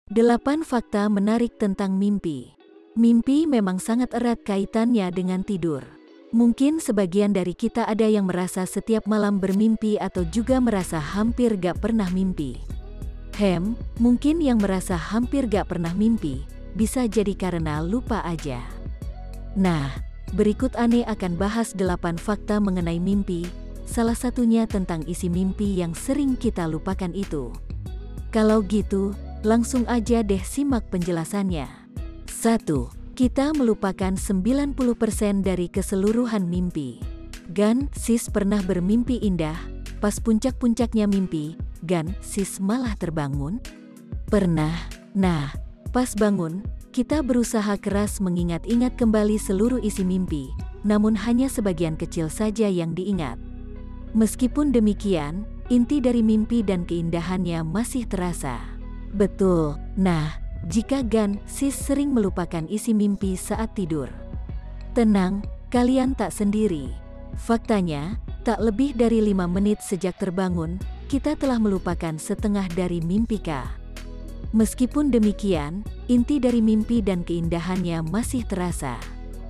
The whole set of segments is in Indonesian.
8 fakta menarik tentang mimpi. Mimpi memang sangat erat kaitannya dengan tidur. Mungkin sebagian dari kita ada yang merasa setiap malam bermimpi atau juga merasa hampir gak pernah mimpi. Mungkin yang merasa hampir gak pernah mimpi, bisa jadi karena lupa aja. Nah, berikut Ane akan bahas 8 fakta mengenai mimpi, salah satunya tentang isi mimpi yang sering kita lupakan itu. Kalau gitu, langsung aja deh simak penjelasannya. 1. Kita melupakan 90% dari keseluruhan mimpi. Sis pernah bermimpi indah, pas puncak-puncaknya mimpi, sis malah terbangun? Pernah. Nah, pas bangun, kita berusaha keras mengingat-ingat kembali seluruh isi mimpi, namun hanya sebagian kecil saja yang diingat. Meskipun demikian, inti dari mimpi dan keindahannya masih terasa. Betul. Nah, jika sis sering melupakan isi mimpi saat tidur, tenang, kalian tak sendiri. Faktanya, tak lebih dari 5 menit sejak terbangun, kita telah melupakan setengah dari mimpi K. Meskipun demikian, inti dari mimpi dan keindahannya masih terasa.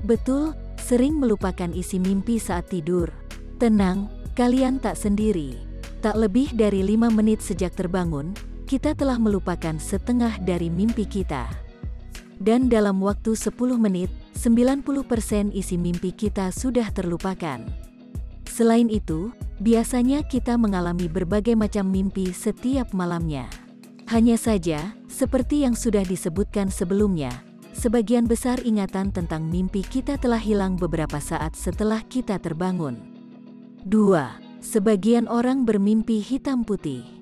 Betul, sering melupakan isi mimpi saat tidur. Tenang, kalian tak sendiri. Tak lebih dari 5 menit sejak terbangun, kita telah melupakan setengah dari mimpi kita. Dan dalam waktu 10 menit, 90% isi mimpi kita sudah terlupakan. Selain itu, biasanya kita mengalami berbagai macam mimpi setiap malamnya. Hanya saja, seperti yang sudah disebutkan sebelumnya, sebagian besar ingatan tentang mimpi kita telah hilang beberapa saat setelah kita terbangun. 2. Sebagian orang bermimpi hitam putih.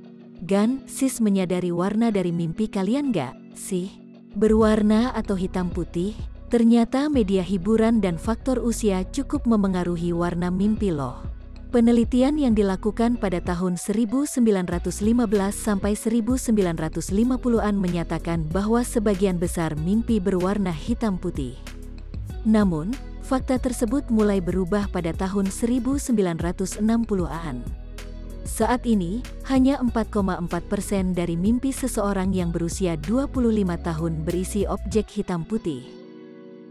Sis menyadari warna dari mimpi kalian gak sih? Berwarna atau hitam putih? Ternyata media hiburan dan faktor usia cukup memengaruhi warna mimpi loh. Penelitian yang dilakukan pada tahun 1915 sampai 1950-an menyatakan bahwa sebagian besar mimpi berwarna hitam putih. Namun, fakta tersebut mulai berubah pada tahun 1960-an. Saat ini, hanya 4,4% dari mimpi seseorang yang berusia 25 tahun berisi objek hitam putih.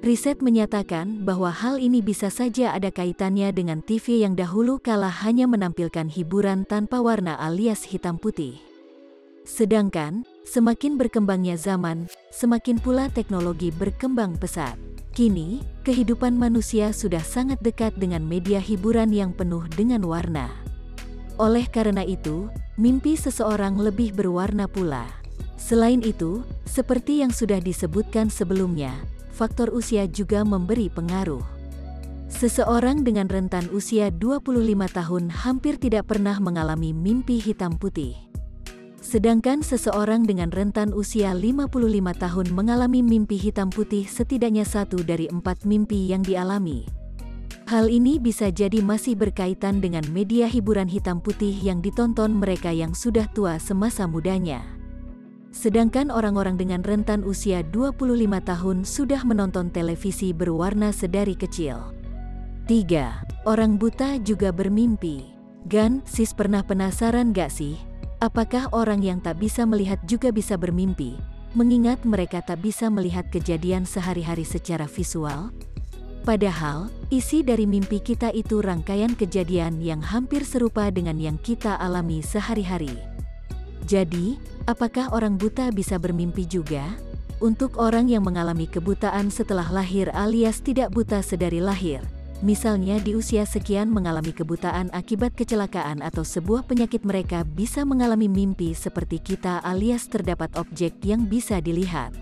Riset menyatakan bahwa hal ini bisa saja ada kaitannya dengan TV yang dahulu kala hanya menampilkan hiburan tanpa warna alias hitam putih. Sedangkan, semakin berkembangnya zaman, semakin pula teknologi berkembang pesat. Kini, kehidupan manusia sudah sangat dekat dengan media hiburan yang penuh dengan warna. Oleh karena itu, mimpi seseorang lebih berwarna pula. Selain itu, seperti yang sudah disebutkan sebelumnya, faktor usia juga memberi pengaruh. Seseorang dengan rentan usia 25 tahun hampir tidak pernah mengalami mimpi hitam putih. Sedangkan seseorang dengan rentan usia 55 tahun mengalami mimpi hitam putih setidaknya 1 dari 4 mimpi yang dialami. Hal ini bisa jadi masih berkaitan dengan media hiburan hitam putih yang ditonton mereka yang sudah tua semasa mudanya. Sedangkan orang-orang dengan rentan usia 25 tahun sudah menonton televisi berwarna sedari kecil. 3. Orang buta juga bermimpi. Sis pernah penasaran gak sih? Apakah orang yang tak bisa melihat juga bisa bermimpi, mengingat mereka tak bisa melihat kejadian sehari-hari secara visual? Padahal, isi dari mimpi kita itu rangkaian kejadian yang hampir serupa dengan yang kita alami sehari-hari. Jadi, apakah orang buta bisa bermimpi juga? Untuk orang yang mengalami kebutaan setelah lahir alias tidak buta sedari lahir, misalnya di usia sekian mengalami kebutaan akibat kecelakaan atau sebuah penyakit, mereka bisa mengalami mimpi seperti kita alias terdapat objek yang bisa dilihat.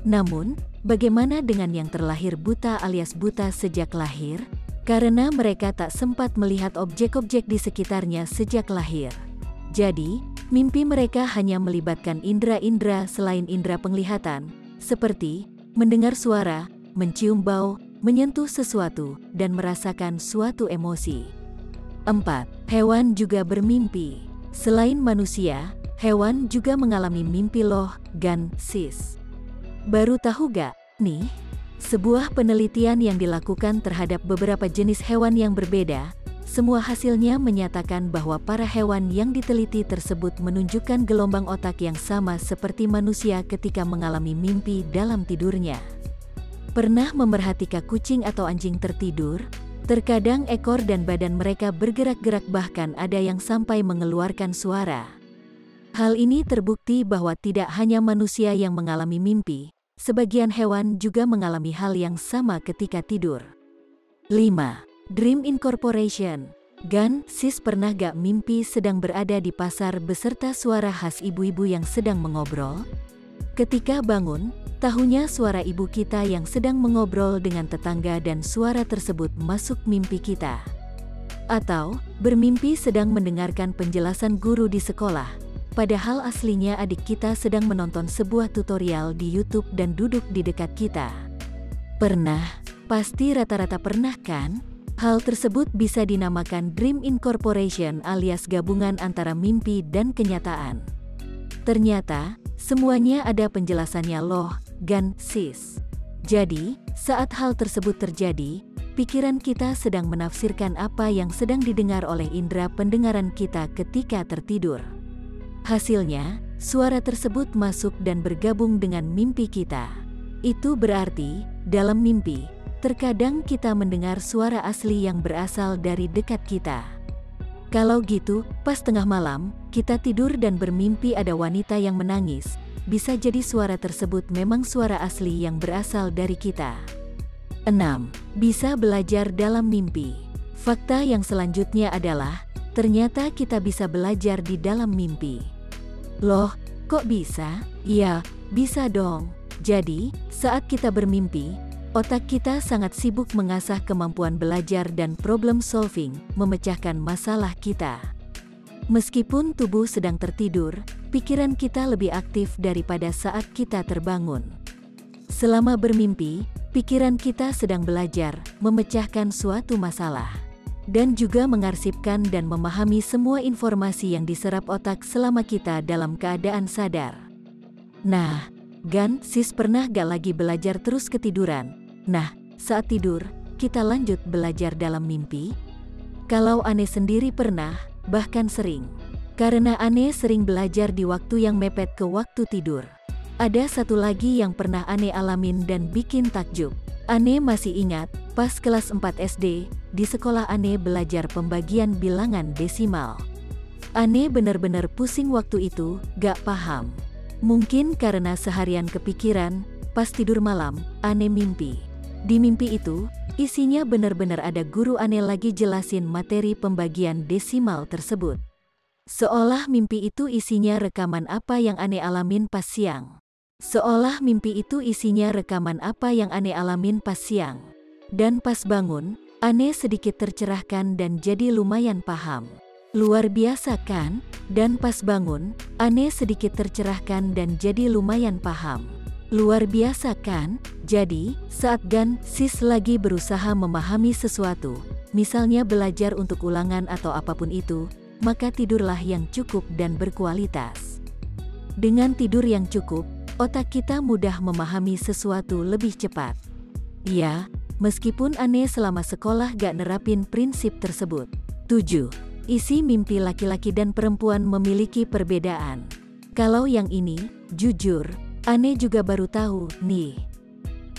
Namun, bagaimana dengan yang terlahir buta alias buta sejak lahir? Karena mereka tak sempat melihat objek-objek di sekitarnya sejak lahir. Jadi, mimpi mereka hanya melibatkan indera-indera selain indera penglihatan, seperti mendengar suara, mencium bau, menyentuh sesuatu, dan merasakan suatu emosi. 4. Hewan juga bermimpi. Selain manusia, hewan juga mengalami mimpi loh, sis. Baru tahu gak, nih? Sebuah penelitian yang dilakukan terhadap beberapa jenis hewan yang berbeda, semua hasilnya menyatakan bahwa para hewan yang diteliti tersebut menunjukkan gelombang otak yang sama seperti manusia ketika mengalami mimpi dalam tidurnya. Pernah memerhatikan kucing atau anjing tertidur? Terkadang ekor dan badan mereka bergerak-gerak, bahkan ada yang sampai mengeluarkan suara. Hal ini terbukti bahwa tidak hanya manusia yang mengalami mimpi, sebagian hewan juga mengalami hal yang sama ketika tidur. 5. Dream Incorporation. Gan, sis pernah gak mimpi sedang berada di pasar beserta suara khas ibu-ibu yang sedang mengobrol? Ketika bangun, tahunya suara ibu kita yang sedang mengobrol dengan tetangga dan suara tersebut masuk mimpi kita. Atau, bermimpi sedang mendengarkan penjelasan guru di sekolah, padahal aslinya adik kita sedang menonton sebuah tutorial di YouTube dan duduk di dekat kita. Pernah? Pasti rata-rata pernah kan? Hal tersebut bisa dinamakan Dream Incorporation alias gabungan antara mimpi dan kenyataan. Ternyata, semuanya ada penjelasannya loh, Gan, sis. Jadi, saat hal tersebut terjadi, pikiran kita sedang menafsirkan apa yang sedang didengar oleh indera pendengaran kita ketika tertidur. Hasilnya, suara tersebut masuk dan bergabung dengan mimpi kita. Itu berarti, dalam mimpi, terkadang kita mendengar suara asli yang berasal dari dekat kita. Kalau gitu, pas tengah malam, kita tidur dan bermimpi ada wanita yang menangis, bisa jadi suara tersebut memang suara asli yang berasal dari kita. 6. Bisa belajar dalam mimpi. Fakta yang selanjutnya adalah, ternyata kita bisa belajar di dalam mimpi. Loh, kok bisa? Iya, bisa dong. Jadi, saat kita bermimpi, otak kita sangat sibuk mengasah kemampuan belajar dan problem solving, memecahkan masalah kita. Meskipun tubuh sedang tertidur, pikiran kita lebih aktif daripada saat kita terbangun. Selama bermimpi, pikiran kita sedang belajar, memecahkan suatu masalah, dan juga mengarsipkan dan memahami semua informasi yang diserap otak selama kita dalam keadaan sadar. Nah, Gan, sis pernah gak lagi belajar terus ketiduran? Nah, saat tidur, kita lanjut belajar dalam mimpi? Kalau Ane sendiri pernah, bahkan sering. Karena Ane sering belajar di waktu yang mepet ke waktu tidur. Ada satu lagi yang pernah Ane alamin dan bikin takjub. Ane masih ingat, pas kelas 4 SD, di sekolah Ane belajar pembagian bilangan desimal. Ane bener-bener pusing waktu itu, gak paham. Mungkin karena seharian kepikiran, pas tidur malam, Ane mimpi. Di mimpi itu, isinya benar-benar ada guru Ane lagi jelasin materi pembagian desimal tersebut. Seolah mimpi itu isinya rekaman apa yang Ane alamin pas siang. Seolah mimpi itu isinya rekaman apa yang Ane alamin pas siang. Dan pas bangun, Ane sedikit tercerahkan dan jadi lumayan paham. Luar biasa kan? Dan pas bangun, Ane sedikit tercerahkan dan jadi lumayan paham. Luar biasa kan? Jadi, saat Gan, sis lagi berusaha memahami sesuatu, misalnya belajar untuk ulangan atau apapun itu, maka tidurlah yang cukup dan berkualitas. Dengan tidur yang cukup, otak kita mudah memahami sesuatu lebih cepat. Ya, meskipun Ane selama sekolah gak nerapin prinsip tersebut. 7. Isi mimpi laki-laki dan perempuan memiliki perbedaan. Kalau yang ini, jujur, Ane juga baru tahu, nih.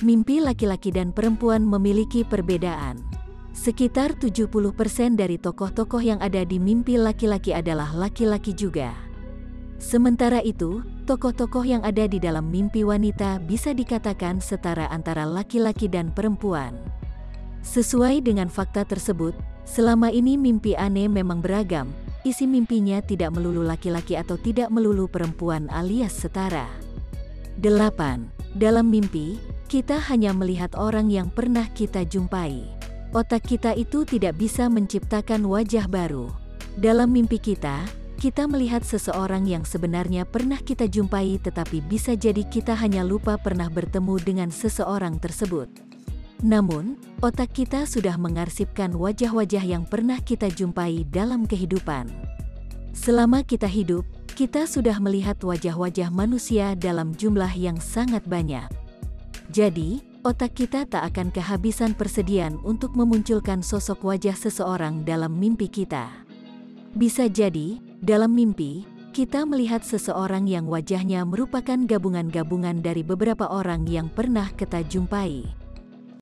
Mimpi laki-laki dan perempuan memiliki perbedaan. Sekitar 70% dari tokoh-tokoh yang ada di mimpi laki-laki adalah laki-laki juga. Sementara itu, tokoh-tokoh yang ada di dalam mimpi wanita bisa dikatakan setara antara laki-laki dan perempuan. Sesuai dengan fakta tersebut, selama ini mimpi Ane memang beragam. Isi mimpinya tidak melulu laki-laki atau tidak melulu perempuan alias setara. 8. Dalam mimpi, kita hanya melihat orang yang pernah kita jumpai. Otak kita itu tidak bisa menciptakan wajah baru. Dalam mimpi kita melihat seseorang yang sebenarnya pernah kita jumpai, tetapi bisa jadi kita hanya lupa pernah bertemu dengan seseorang tersebut. Namun, otak kita sudah mengarsipkan wajah-wajah yang pernah kita jumpai dalam kehidupan. Selama kita hidup, kita sudah melihat wajah-wajah manusia dalam jumlah yang sangat banyak. Jadi, otak kita tak akan kehabisan persediaan untuk memunculkan sosok wajah seseorang dalam mimpi kita. Bisa jadi, dalam mimpi, kita melihat seseorang yang wajahnya merupakan gabungan-gabungan dari beberapa orang yang pernah kita jumpai.